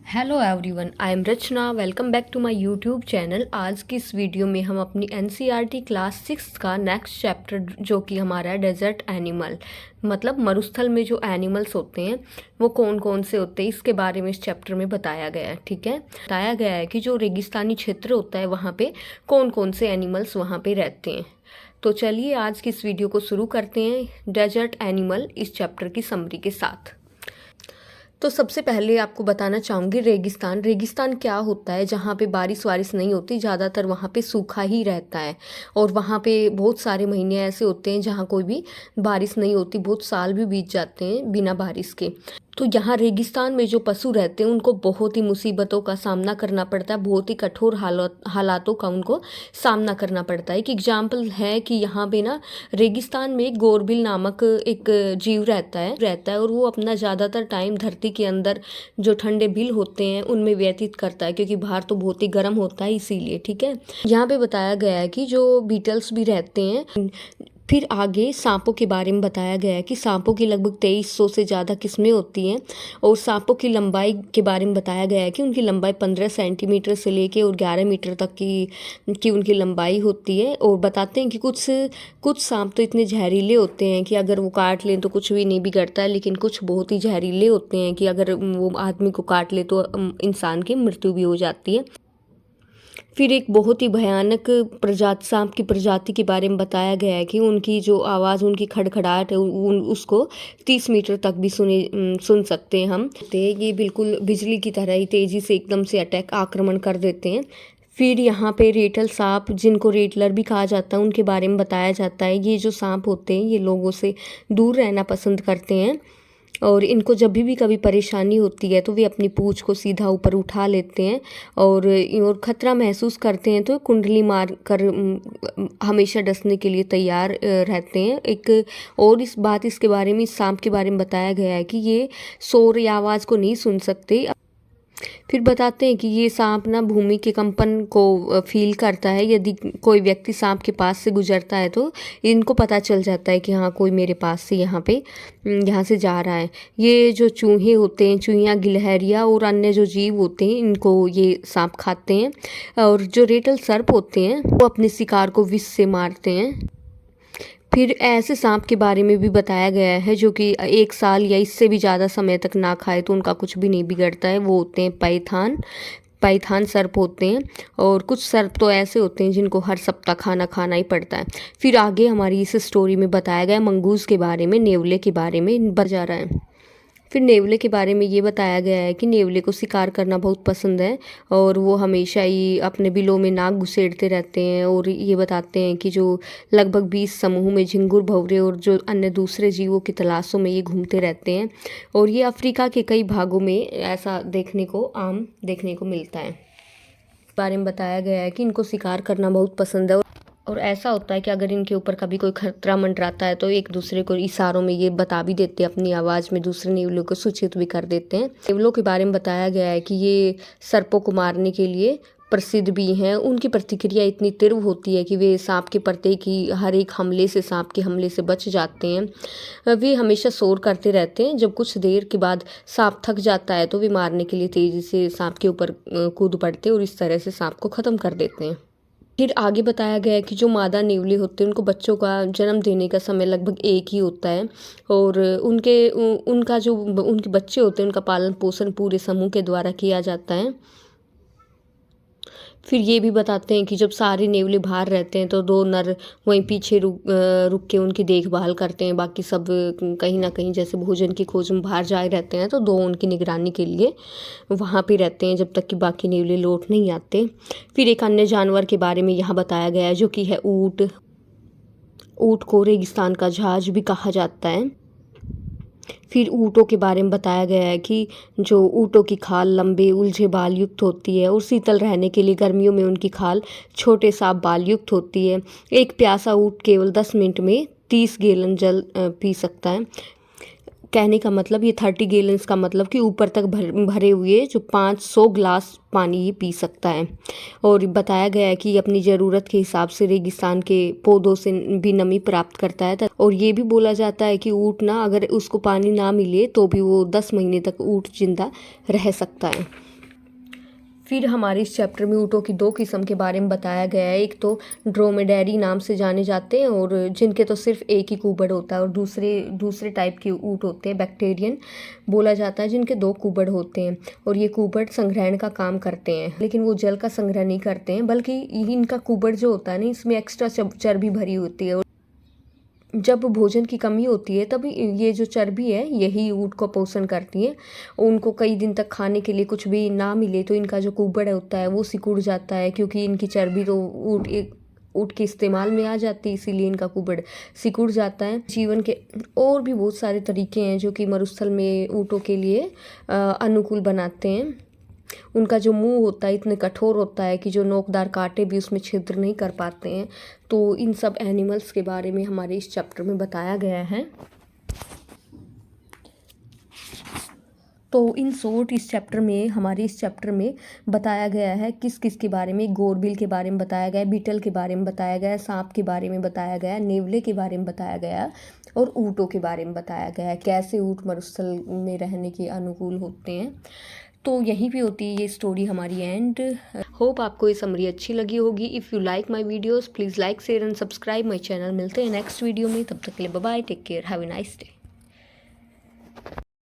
Hello everyone, I am Rachna. Welcome back to my YouTube channel. आज की इस video में हम अपनी एनसीईआरटी क्लास 6 का नेक्स्ट चैप्टर जो कि हमारा है डेजर्ट एनिमल, मतलब मरुस्थल में जो एनिमल्स होते हैं वो कौन कौन से होते हैं, इसके बारे में इस चैप्टर में बताया गया है। ठीक है, बताया गया है कि जो रेगिस्तानी क्षेत्र होता है वहाँ पे कौन कौन से एनिमल्स वहाँ पे रहते हैं। तो चलिए आज की इस वीडियो को शुरू करते हैं डेजर्ट एनिमल इस चैप्टर की समरी के साथ। तो सबसे पहले आपको बताना चाहूँगी रेगिस्तान। रेगिस्तान क्या होता है? जहाँ पे बारिश वारिश नहीं होती, ज़्यादातर वहाँ पे सूखा ही रहता है और वहाँ पे बहुत सारे महीने ऐसे होते हैं जहाँ कोई भी बारिश नहीं होती, बहुत साल भी बीत जाते हैं बिना बारिश के। तो यहाँ रेगिस्तान में जो पशु रहते हैं उनको बहुत ही मुसीबतों का सामना करना पड़ता है, बहुत ही कठोर हालातों का उनको सामना करना पड़ता है। एक एग्जाम्पल है कि यहाँ पे ना रेगिस्तान में एक गोरबिल नामक एक जीव रहता है और वो अपना ज़्यादातर टाइम धरती के अंदर जो ठंडे बिल होते हैं उनमें व्यतीत करता है, क्योंकि बाहर तो बहुत ही गर्म होता है इसीलिए। ठीक है, यहाँ पे बताया गया है कि जो बीटल्स भी रहते हैं। फिर आगे सांपों के बारे में बताया गया है कि सांपों की लगभग 2300 से ज़्यादा किस्में होती हैं और सांपों की लंबाई के बारे में बताया गया है कि उनकी लंबाई 15 सेंटीमीटर से लेके और 11 मीटर तक की उनकी लंबाई होती है। और बताते हैं कि कुछ सांप तो इतने जहरीले होते हैं कि अगर वो काट लें तो कुछ भी नहीं बिगड़ता है, लेकिन कुछ बहुत ही जहरीले होते हैं कि अगर वो आदमी को काट ले तो इंसान की मृत्यु भी हो जाती है। फिर एक बहुत ही भयानक प्रजाति सांप की प्रजाति के बारे में बताया गया है कि उनकी जो आवाज़, उनकी खड़खड़ाहट है उसको 30 मीटर तक भी सुन सकते हैं हम। ये बिल्कुल बिजली की तरह ही तेज़ी से एकदम से आक्रमण कर देते हैं। फिर यहाँ पे रेटल सांप, जिनको रेटलर भी कहा जाता है, उनके बारे में बताया जाता है। ये जो सांप होते हैं ये लोगों से दूर रहना पसंद करते हैं और इनको जब भी कभी परेशानी होती है तो वे अपनी पूँछ को सीधा ऊपर उठा लेते हैं और ख़तरा महसूस करते हैं तो कुंडली मार कर हमेशा डसने के लिए तैयार रहते हैं। एक और इसके बारे में, इस सांप के बारे में बताया गया है कि ये शोर या आवाज़ को नहीं सुन सकते। फिर बताते हैं कि ये सांप ना भूमि के कंपन को फील करता है। यदि कोई व्यक्ति सांप के पास से गुजरता है तो इनको पता चल जाता है कि हाँ, कोई मेरे पास से यहाँ से जा रहा है। ये जो चूहे होते हैं, चूहियाँ, गिलहरियाँ और अन्य जो जीव होते हैं, इनको ये सांप खाते हैं। और जो रेटल सर्प होते हैं वो अपने शिकार को विष से मारते हैं। फिर ऐसे सांप के बारे में भी बताया गया है जो कि 1 साल या इससे भी ज़्यादा समय तक ना खाए तो उनका कुछ भी नहीं बिगड़ता है। वो होते हैं पाइथान सर्प होते हैं। और कुछ सर्प तो ऐसे होते हैं जिनको हर सप्ताह खाना खाना ही पड़ता है। फिर आगे हमारी इस स्टोरी में बताया गया मंगूज़ के बारे में, नेवले के बारे में बता रहा है। फिर नेवले के बारे में ये बताया गया है कि नेवले को शिकार करना बहुत पसंद है और वो हमेशा ही अपने बिलों में नाक घुसेड़ते रहते हैं। और ये बताते हैं कि जो लगभग 20 समूह में झिंगुर, भंवरे और जो अन्य दूसरे जीवों की तलाशों में ये घूमते रहते हैं और ये अफ्रीका के कई भागों में ऐसा आम देखने को मिलता है। बारे में बताया गया है कि इनको शिकार करना बहुत पसंद है और ऐसा होता है कि अगर इनके ऊपर कभी कोई खतरा मंडराता है तो एक दूसरे को इशारों में ये बता भी देते हैं, अपनी आवाज़ में दूसरे नेवलों को सूचित भी कर देते हैं। नेवलों के बारे में बताया गया है कि ये सर्पों को मारने के लिए प्रसिद्ध भी हैं। उनकी प्रतिक्रिया इतनी तीव्र होती है कि वे सांप के प्रत्येक की हर एक सांप के हमले से बच जाते हैं। वे हमेशा शोर करते रहते हैं। जब कुछ देर के बाद सांप थक जाता है तो वे मारने के लिए तेज़ी से सांप के ऊपर कूद पड़ते हैं और इस तरह से सांप को ख़त्म कर देते हैं। फिर आगे बताया गया है कि जो मादा नेवले होते हैं उनको बच्चों का जन्म देने का समय लगभग एक ही होता है और उनके बच्चे होते हैं उनका पालन पोषण पूरे समूह के द्वारा किया जाता है। फिर ये भी बताते हैं कि जब सारे नेवले बाहर रहते हैं तो 2 नर वहीं पीछे रुक के उनकी देखभाल करते हैं। बाकी सब कहीं ना कहीं जैसे भोजन की खोज में बाहर जाए रहते हैं तो 2 उनकी निगरानी के लिए वहाँ पे रहते हैं जब तक कि बाकी नेवले लौट नहीं आते। फिर एक अन्य जानवर के बारे में यहाँ बताया गया है जो कि है ऊँट। ऊँट को रेगिस्तान का जहाज भी कहा जाता है। फिर ऊँटों के बारे में बताया गया है कि जो ऊँटों की खाल लंबे उलझे बाल युक्त होती है और शीतल रहने के लिए गर्मियों में उनकी खाल छोटे साफ बाल युक्त होती है। एक प्यासा ऊँट केवल 10 मिनट में 30 गैलन जल पी सकता है। कहने का मतलब ये 30 गैलन्स का मतलब कि ऊपर तक भरे हुए जो 500 ग्लास पानी ये पी सकता है। और बताया गया है कि ये अपनी ज़रूरत के हिसाब से रेगिस्तान के पौधों से भी नमी प्राप्त करता है। और ये भी बोला जाता है कि ऊँट ना, अगर उसको पानी ना मिले तो भी वो 10 महीने तक ऊँट जिंदा रह सकता है। फिर हमारे इस चैप्टर में ऊँटों की दो किस्म के बारे में बताया गया है। एक तो ड्रोमेडैरी नाम से जाने जाते हैं और जिनके तो सिर्फ एक ही कुबड़ होता है, और दूसरे टाइप के ऊँट होते हैं बैक्टीरियन बोला जाता है, जिनके दो कुबड़ होते हैं। और ये कुबड़ संग्रहण का काम करते हैं, लेकिन वो जल का संग्रह नहीं करते हैं, बल्कि इनका कुबड़ जो होता है ना, इसमें एक्स्ट्रा चर्बी भरी होती है। जब भोजन की कमी होती है तब ये जो चर्बी है यही ऊँट को पोषण करती है। उनको कई दिन तक खाने के लिए कुछ भी ना मिले तो इनका जो कुबड़ होता है वो सिकुड़ जाता है, क्योंकि इनकी चर्बी तो ऊँट के इस्तेमाल में आ जाती है, इसीलिए इनका कुबड़ सिकुड़ जाता है। जीवन के और भी बहुत सारे तरीके हैं जो कि मरुस्थल में ऊँटों के लिए अनुकूल बनाते हैं। उनका जो मुंह होता है इतने कठोर होता है कि जो नोकदार कांटे भी उसमें छिद्र नहीं कर पाते हैं। तो इन सब एनिमल्स के बारे में हमारे इस चैप्टर में बताया गया है। तो इन शॉर्ट हमारे इस चैप्टर में बताया गया है किस किस के बारे में। गोरबिल के बारे में बताया गया है, बीटल के बारे में बताया गया है, सांप के बारे में बताया गया है, नेवले के बारे में बताया गया है, और ऊँटों के बारे में बताया गया है, कैसे ऊँट मरुस्थल में रहने के अनुकूल होते हैं। तो यहीं पे होती है ये स्टोरी हमारी एंड। होप आपको ये समरी अच्छी लगी होगी। If you like my videos please like share and subscribe my channel. मिलते हैं नेक्स्ट वीडियो में, तब तक के लिए bye bye, take care, have a nice day.